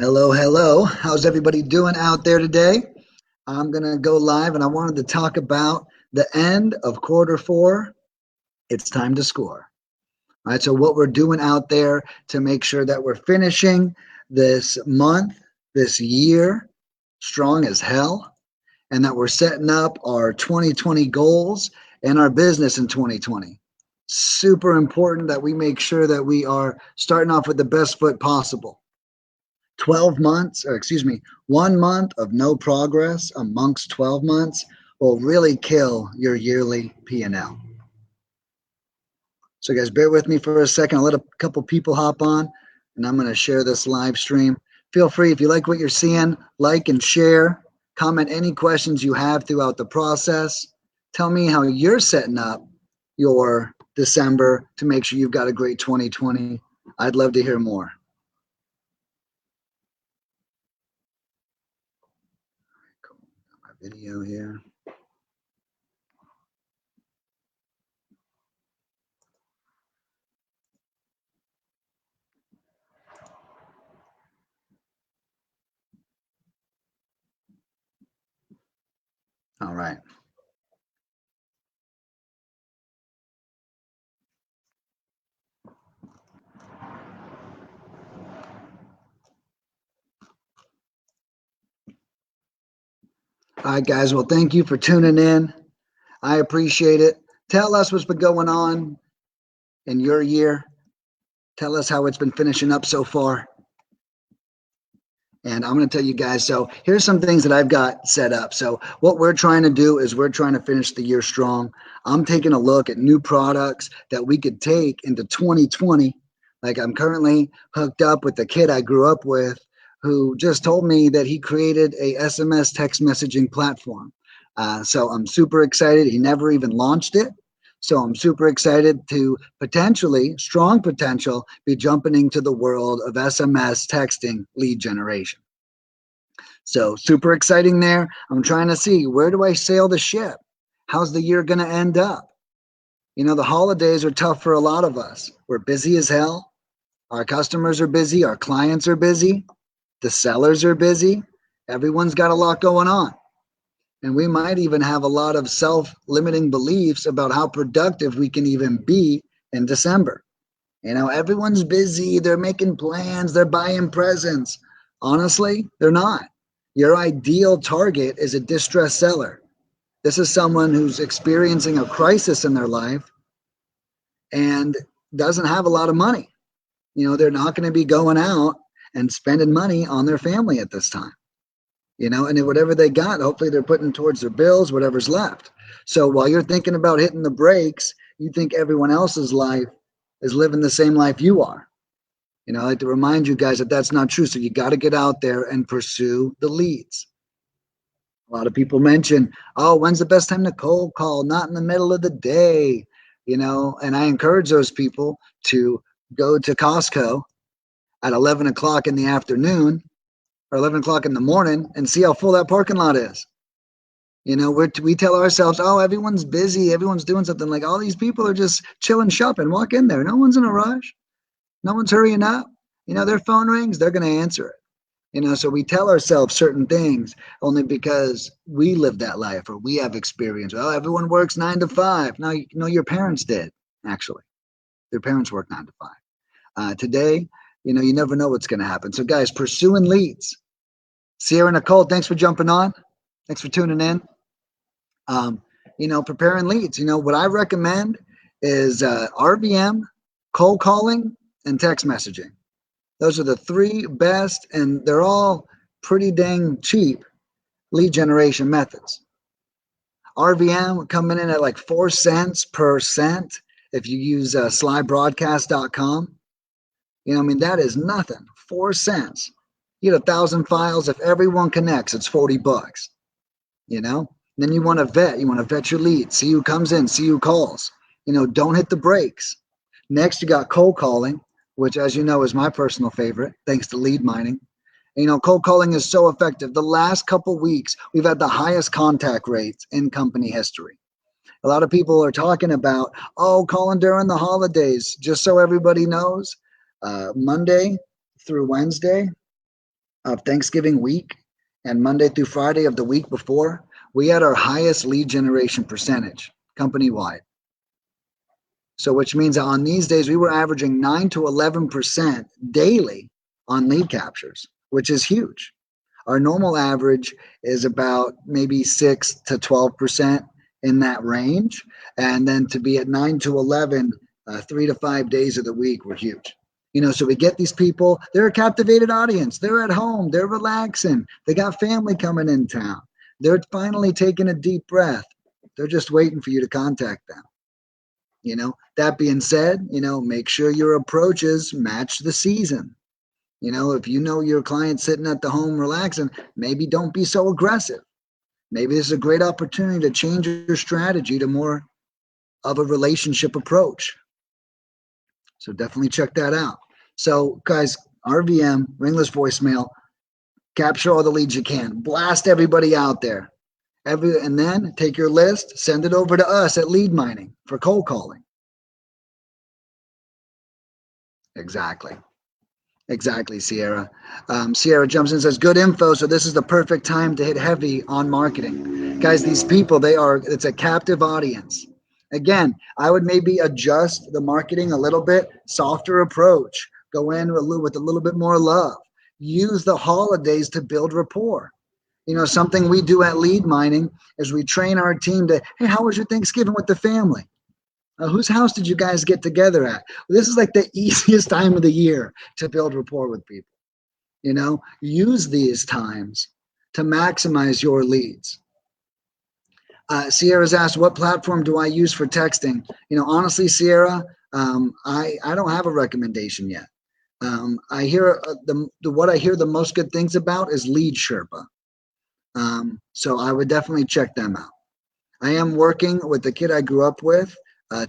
Hello, hello. How's everybody doing out there today? I'm going to go live and I wanted to talk about the end of quarter four. It's time to score. All right, so what we're doing out there to make sure that we're finishing this month, this year, strong as hell, and that we're setting up our 2020 goals and our business in 2020. Super important that we make sure that we are starting off with the best foot possible. 12 months, or excuse me, 1 month of no progress amongst 12 months will really kill your yearly P&L. So, guys, bear with me for a second. I'll let a couple people hop on and I'm going to share this live stream. Feel free, if you like what you're seeing, like and share. Comment any questions you have throughout the process. Tell me how you're setting up your December to make sure you've got a great 2020. I'd love to hear more. Cool. Got my video here. All right. All right, guys. Well, thank you for tuning in. I appreciate it. Tell us what's been going on in your year. Tell us how it's been finishing up so far. And I'm going to tell you guys. So, here's some things that I've got set up. So, what we're trying to do is we're trying to finish the year strong. I'm taking a look at new products that we could take into 2020. Like, I'm currently hooked up with the kid I grew up with who just told me that he created a SMS text messaging platform. So, I'm super excited. He never even launched it. So I'm super excited to potentially, strong potential, be jumping into the world of SMS texting lead generation. So super exciting there. I'm trying to see, where do I sail the ship? How's the year going to end up? You know, the holidays are tough for a lot of us. We're busy as hell. Our customers are busy. Our clients are busy. The sellers are busy. Everyone's got a lot going on. And we might even have a lot of self limiting beliefs about how productive we can even be in December. You know, everyone's busy, they're making plans, they're buying presents. Honestly, they're not. Your ideal target is a distressed seller. This is someone who's experiencing a crisis in their life and doesn't have a lot of money. You know, they're not going to be going out and spending money on their family at this time. You know, and whatever they got, hopefully they're putting towards their bills, whatever's left. So while you're thinking about hitting the brakes, you think everyone else's life is living the same life you are. You know, I like to remind you guys that that's not true. So you got to get out there and pursue the leads. A lot of people mention, oh, when's the best time to cold call? Not in the middle of the day, you know, and I encourage those people to go to Costco at 11 o'clock in the afternoon or 11 o'clock in the morning and see how full that parking lot is. You know, we tell ourselves, oh, everyone's busy, everyone's doing something. Like, all these people are just chilling, shopping. Walk in there. No one's in a rush. No one's hurrying up. You know, their phone rings, they're going to answer it. You know, so we tell ourselves certain things only because we live that life or we have experience. Oh, everyone works 9 to 5. No, your parents did, actually. Their parents work 9 to 5. Today, you know, you never know what's going to happen. So, guys, pursuing leads. Sierra Nicole, thanks for jumping on. Thanks for tuning in. Um, you know, preparing leads. You know, what I recommend is RVM, cold calling, and text messaging. Those are the three best, and they're all pretty dang cheap lead generation methods. RVM coming in at like 4 cents per cent if you use slybroadcast.com. You know, I mean, that is nothing. 4 cents. You get 1,000 files. If everyone connects, it's $40. You know, then you want to vet. You want to vet your lead. See who comes in. See who calls. You know, don't hit the brakes. Next, you got cold calling, which, as you know, is my personal favorite, thanks to lead mining. You know, cold calling is so effective. The last couple weeks, we've had the highest contact rates in company history. A lot of people are talking about, oh, calling during the holidays. Just so everybody knows, Monday through Wednesday, of Thanksgiving week and Monday through Friday of the week before, we had our highest lead generation percentage company wide. So, which means that on these days, we were averaging 9 to 11% daily on lead captures, which is huge. Our normal average is about maybe 6 to 12% in that range. And then to be at 9 to 11, 3 to 5 days of the week were huge. So we get these people, they're a captivated audience. They're at home, they're relaxing, they got family coming in town. They're finally taking a deep breath. They're just waiting for you to contact them. That being said, make sure your approaches match the season. If your client's sitting at the home relaxing, maybe don't be so aggressive. Maybe this is a great opportunity to change your strategy to more of a relationship approach. So definitely check that out. So guys, RVM, ringless voicemail, capture all the leads you can. Blast everybody out there. And then take your list, send it over to us at Lead Mining for cold calling. Exactly, Sierra. Sierra jumps in and says, good info. So this is the perfect time to hit heavy on marketing. Guys, these people, it's a captive audience. Again, I would maybe adjust the marketing a little bit, softer approach, go in with a little bit more love. Use the holidays to build rapport. Something we do at Lead Mining is we train our team to, hey, how was your Thanksgiving with the family? Whose house did you guys get together at? This is like the easiest time of the year to build rapport with people. Use these times to maximize your leads. Sierra's asked, what platform do I use for texting? Honestly, Sierra, I don't have a recommendation yet. I hear what I hear the most good things about is Lead Sherpa. So I would definitely check them out. I am working with the kid I grew up with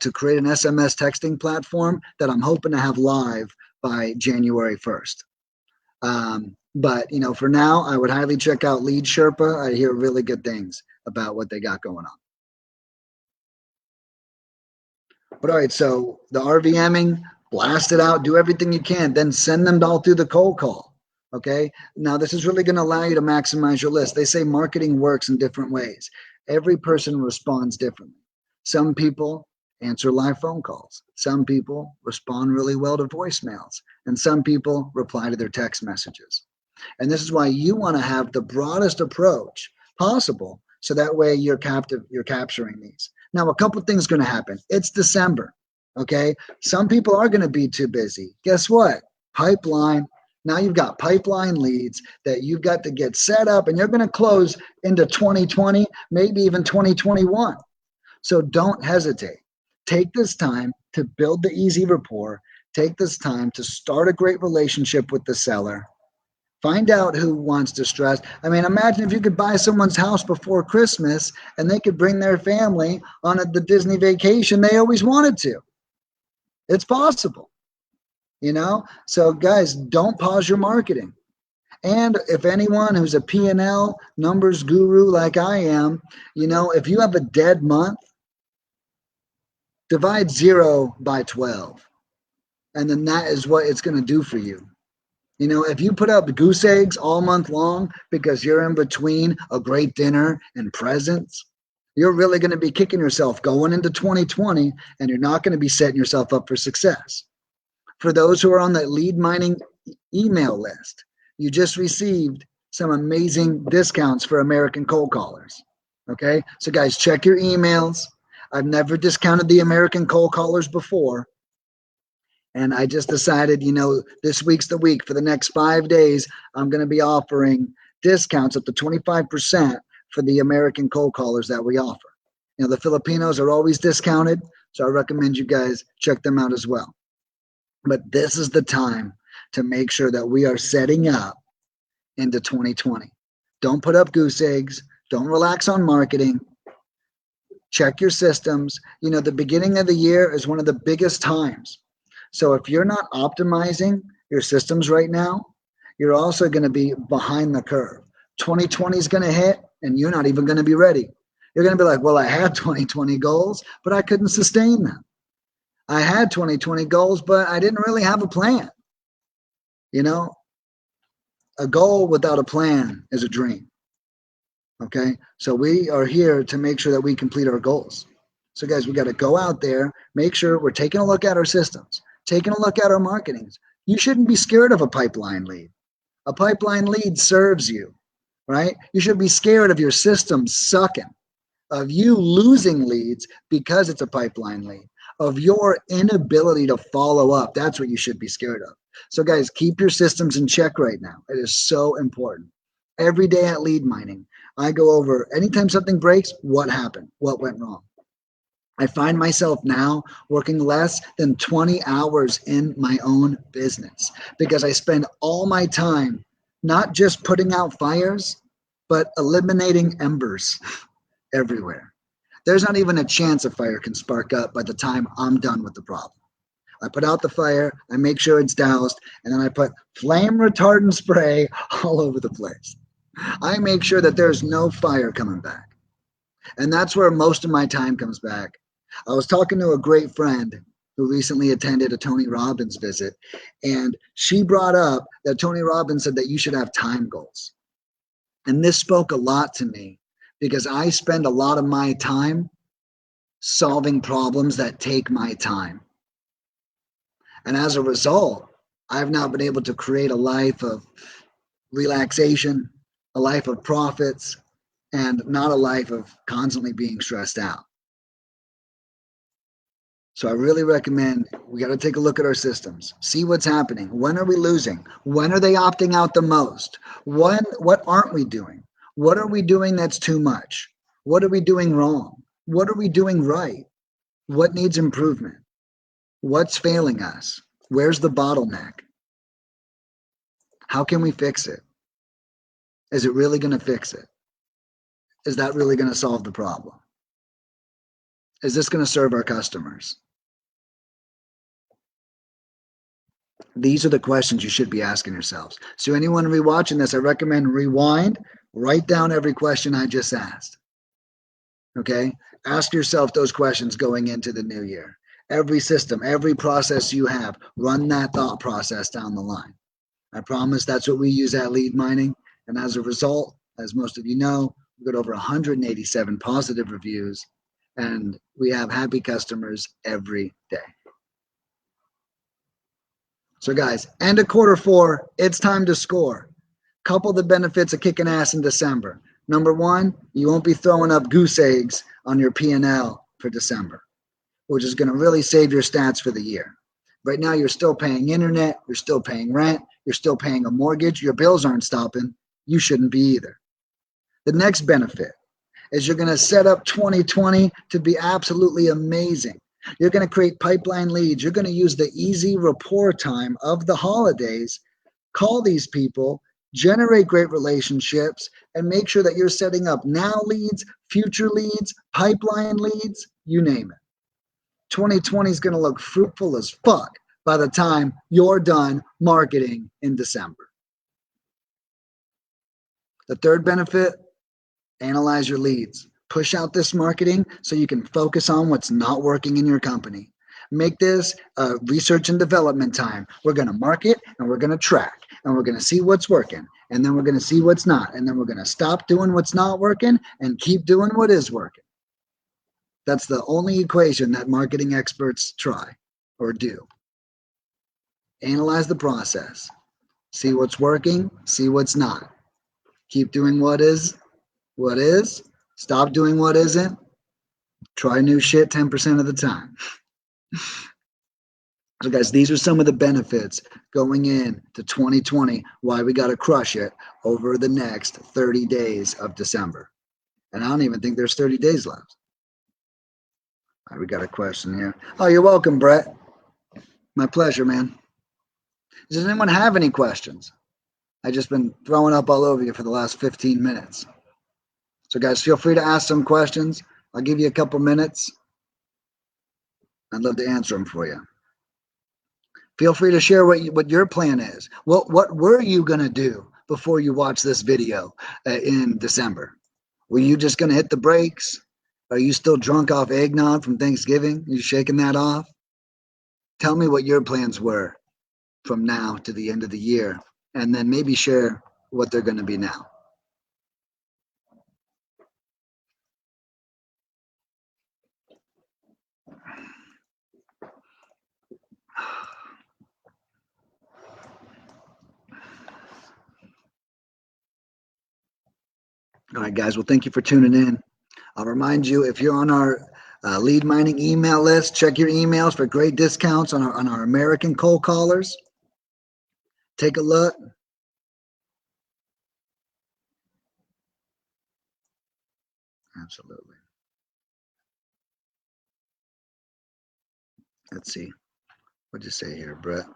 to create an SMS texting platform that I'm hoping to have live by January 1st. But for now, I would highly check out Lead Sherpa. I hear really good things about what they got going on. But all right, so the RVMing, blast it out, do everything you can, then send them all through the cold call. Okay. Now this is really going to allow you to maximize your list. They say marketing works in different ways. Every person responds differently. Some people answer live phone calls. Some people respond really well to voicemails, and some people reply to their text messages. And this is why you want to have the broadest approach possible, so that way you're capturing these. Now, a couple things are going to happen. It's December, okay? Some people are going to be too busy. Guess what? Pipeline. Now you've got pipeline leads that you've got to get set up, and you're going to close into 2020, maybe even 2021. So don't hesitate. Take this time to build the easy rapport. Take this time to start a great relationship with the seller. Find out who wants to stress. I mean, imagine if you could buy someone's house before Christmas and they could bring their family on the Disney vacation they always wanted to. It's possible, So guys, don't pause your marketing. And if anyone who's a P&L numbers guru like I am, if you have a dead month, divide 0 by 12. And then that is what it's going to do for you. If you put up goose eggs all month long because you're in between a great dinner and presents, you're really going to be kicking yourself going into 2020, and you're not going to be setting yourself up for success. For those who are on the Lead Mining email list, you just received some amazing discounts for American cold callers. Okay, so guys, check your emails. I've never discounted the American cold callers before. And I just decided, this week's the week. For the next 5 days, I'm going to be offering discounts up to 25% for the American cold callers that we offer. The Filipinos are always discounted, so I recommend you guys check them out as well. But this is the time to make sure that we are setting up into 2020. Don't put up goose eggs. Don't relax on marketing. Check your systems. The beginning of the year is one of the biggest times. So if you're not optimizing your systems right now, you're also going to be behind the curve. 2020 is going to hit, and you're not even going to be ready. You're going to be like, well, I had 2020 goals, but I couldn't sustain them. I had 2020 goals, but I didn't really have a plan. A goal without a plan is a dream. Okay, so we are here to make sure that we complete our goals. So guys, we got to go out there, make sure we're taking a look at our systems, taking a look at our marketings. You shouldn't be scared of a pipeline lead. A pipeline lead serves you, right? You should be scared of your system sucking, of you losing leads because it's a pipeline lead, of your inability to follow up. That's what you should be scared of. So guys, keep your systems in check right now. It is so important. Every day at lead mining, I go over anytime something breaks, what happened, what went wrong. I find myself now working less than 20 hours in my own business because I spend all my time not just putting out fires, but eliminating embers everywhere. There's not even a chance a fire can spark up by the time I'm done with the problem. I put out the fire, I make sure it's doused, and then I put flame retardant spray all over the place. I make sure that there's no fire coming back. And that's where most of my time comes back. I was talking to a great friend who recently attended a Tony Robbins visit, and she brought up that Tony Robbins said that you should have time goals. And this spoke a lot to me because I spend a lot of my time solving problems that take my time. And as a result, I've now been able to create a life of relaxation, a life of profits, and not a life of constantly being stressed out. So I really recommend we got to take a look at our systems, see what's happening. When are we losing? When are they opting out the most? What aren't we doing? What are we doing that's too much? What are we doing wrong? What are we doing right? What needs improvement? What's failing us? Where's the bottleneck? How can we fix it? Is it really going to fix it? Is that really going to solve the problem? Is this going to serve our customers? These are the questions you should be asking yourselves. So anyone rewatching this, I recommend rewind, write down every question I just asked. Okay? Ask yourself those questions going into the new year. Every system, every process you have, run that thought process down the line. I promise that's what we use at Lead Mining. And as a result, as most of you know, we've got over 187 positive reviews, and we have happy customers every day. So guys, end of quarter four, it's time to score. Couple the benefits of kicking ass in December. Number one, you won't be throwing up goose eggs on your P&L for December, which is going to really save your stats for the year. Right now, you're still paying internet, you're still paying rent, you're still paying a mortgage, your bills aren't stopping. You shouldn't be either. The next benefit is you're going to set up 2020 to be absolutely amazing. You're going to create pipeline leads. You're going to use the easy rapport time of the holidays, call these people, generate great relationships, and make sure that you're setting up now leads, future leads, pipeline leads, you name it. 2020 is going to look fruitful as fuck by the time you're done marketing in December. The third benefit, analyze your leads. Push out this marketing so you can focus on what's not working in your company. Make this research and development time. We're going to market and we're going to track and we're going to see what's working and then we're going to see what's not. And then we're going to stop doing what's not working and keep doing what is working. That's the only equation that marketing experts try or do. Analyze the process. See what's working, see what's not. Keep doing what is, stop doing what isn't. Try new shit 10% of the time. So guys, these are some of the benefits going into 2020, why we got to crush it over the next 30 days of December. And I don't even think there's 30 days left. All right, we got a question here. Oh, you're welcome, Brett. My pleasure, man. Does anyone have any questions? I've just been throwing up all over you for the last 15 minutes. So guys, feel free to ask some questions. I'll give you a couple minutes. I'd love to answer them for you. Feel free to share what your plan is. What were you going to do before you watch this video in December? Were you just going to hit the brakes? Are you still drunk off eggnog from Thanksgiving? Are you shaking that off? Tell me what your plans were from now to the end of the year, and then maybe share what they're going to be now. All right, guys. Well, thank you for tuning in. I'll remind you, if you're on our lead mining email list, check your emails for great discounts on our American cold callers. Take a look. Absolutely. Let's see. What'd you say here, Brett?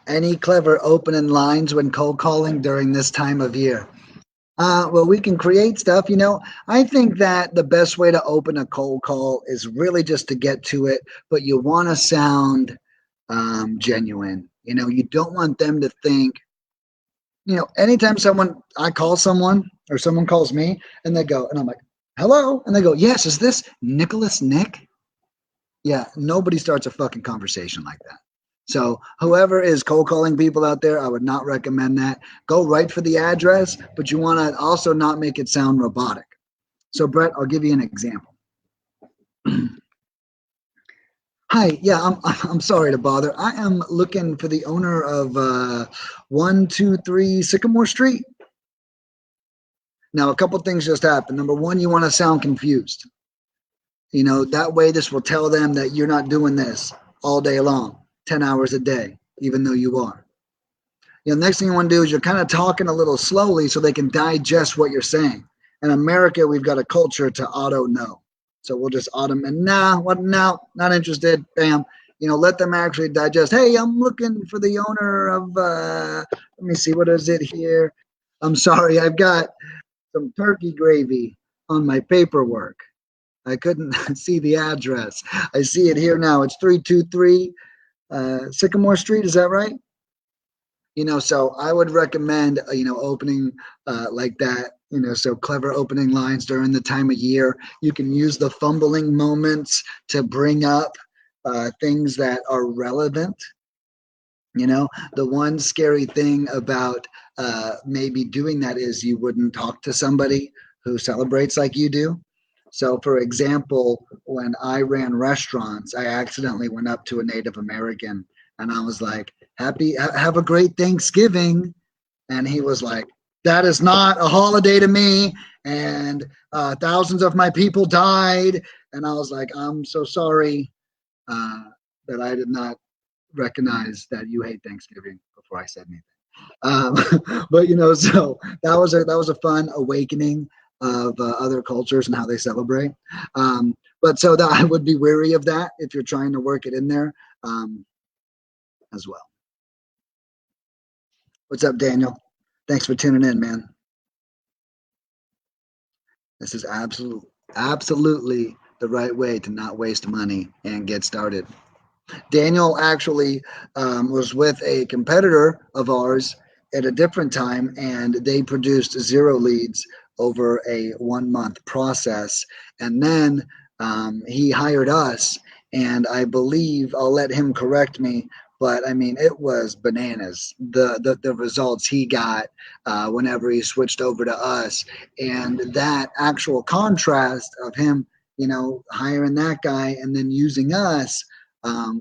Any clever opening lines when cold calling during this time of year? Well, we can create stuff. I think that the best way to open a cold call is really just to get to it, but you want to sound genuine. You don't want them to think, anytime I call someone or someone calls me and they go, and I'm like, hello. And they go, yes, is this Nicholas Nick? Yeah, nobody starts a fucking conversation like that. So whoever is cold calling people out there, I would not recommend that. Go right for the address, but you want to also not make it sound robotic. So Brett, I'll give you an example. Hi, yeah, I'm sorry to bother. I am looking for the owner of 123 Sycamore Street. Now, a couple things just happened. Number one, you want to sound confused. That way this will tell them that you're not doing this all day long, 10 hours a day, even though you are. Next thing you want to do is you're kind of talking a little slowly so they can digest what you're saying. In America, we've got a culture to auto know. So we'll just auto, and no, not interested. Bam. Let them actually digest. Hey, I'm looking for the owner of, let me see, what is it here? I'm sorry, I've got some turkey gravy on my paperwork. I couldn't see the address. I see it here now. It's 323 Sycamore Street. Is that right? So I would recommend, opening like that, so clever opening lines during the time of year. You can use the fumbling moments to bring up things that are relevant. The one scary thing about maybe doing that is you wouldn't talk to somebody who celebrates like you do. So, for example, when I ran restaurants, I accidentally went up to a Native American and I was like, have a great Thanksgiving. And he was like, that is not a holiday to me. And thousands of my people died. And I was like, I'm so sorry that I did not recognize that you hate Thanksgiving before I said anything. But so that was a fun awakening of other cultures and how they celebrate. But so that I would be wary of that if you're trying to work it in there as well. What's up, Daniel? Thanks for tuning in, man. This is absolutely the right way to not waste money and get started. Daniel actually was with a competitor of ours at a different time, and they produced 0 leads over a 1-month process. And then he hired us, and I believe I'll let him correct me. But I mean, it was bananas. The results he got whenever he switched over to us, and that actual contrast of him, hiring that guy and then using us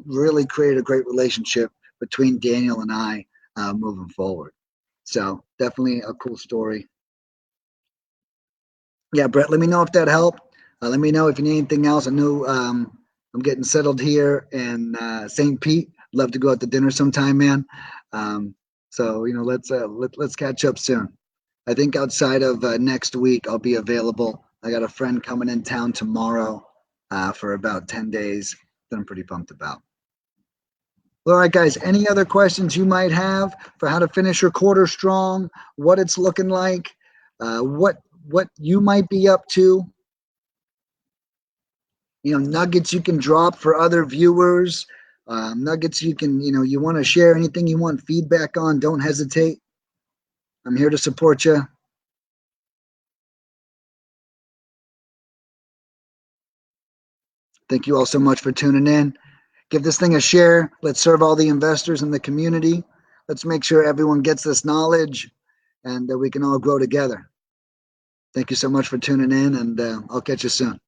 really created a great relationship between Daniel and I moving forward. So definitely a cool story. Yeah, Brett, let me know if that helped. Let me know if you need anything else. I know I'm getting settled here in St. Pete. Love to go out to dinner sometime, man. So let's catch up soon. I think outside of next week, I'll be available. I got a friend coming in town tomorrow for about 10 days that I'm pretty pumped about. All right, guys, any other questions you might have for how to finish your quarter strong, what it's looking like, what you might be up to, nuggets you can drop for other viewers, nuggets you can, you want to share, anything you want feedback on, don't hesitate. I'm here to support you. Thank you all so much for tuning in. Give this thing a share. Let's serve all the investors in the community. Let's make sure everyone gets this knowledge. and that we can all grow together. Thank you so much for tuning in, and I'll catch you soon.